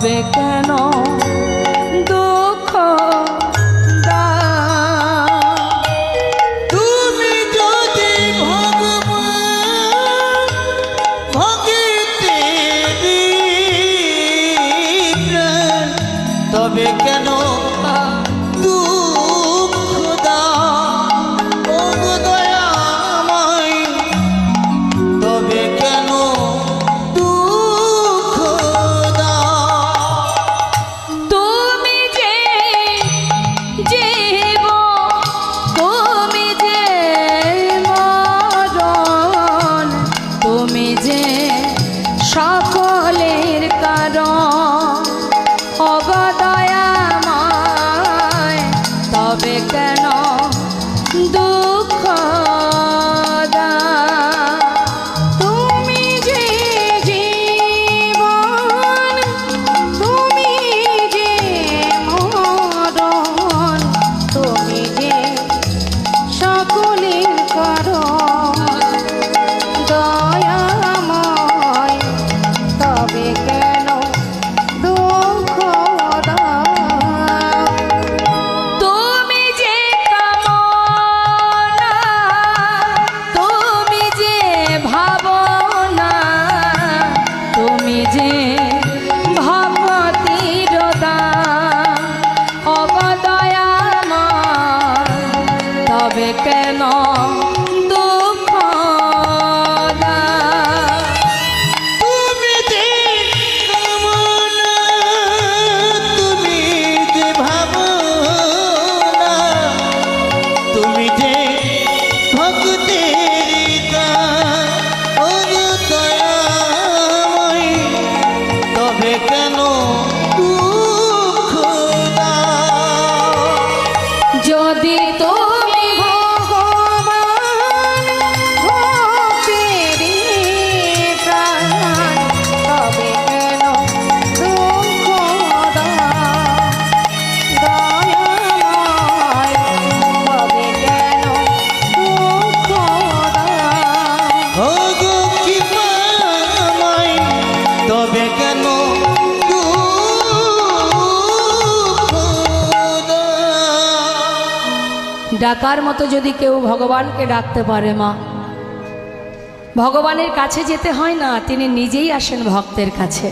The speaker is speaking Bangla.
তবে কেন দুঃখ তুমি যদি ভগবান ভগতে প্রাণ তবে কেন দুঃখ দাও ও দয়াময় তবে কেন দুঃখ দাও তুমি যে জীব তুমি যে মরণ তুমি যে সকলের কারণ অগদয়াময় তবে কেন দুঃখ দাও তুমি যে জীবন তুমি যে মরণ তুমি যে সকলের কারণ দয়াময় তবে কেন দুঃখ দাও তুমি যে কামনা তুমি যে ভাবনা তুমি যে ভগবতীর দান অবদয়াময় তবে কেন দুঃখ দাও তুমি যে কামনা তুমি যে ভাবনা তুমি যে ভক্তের দান ও দয়াময় তবে কেন দুঃখ দাও যদি তুমি ভগবান ভক্তের প্রাণ তবে কেন দুঃখ দাও দয়াময় তবে কেন দুঃখ দাও ও গো কৃপাময় তবে কেন দুঃখ দাও ডাকার মতো যদি কেউ ভগবানকে ডাকতে পারে মা ভগবানের কাছে যেতে হয় না তিনি নিজেই আসেন ভক্তের কাছে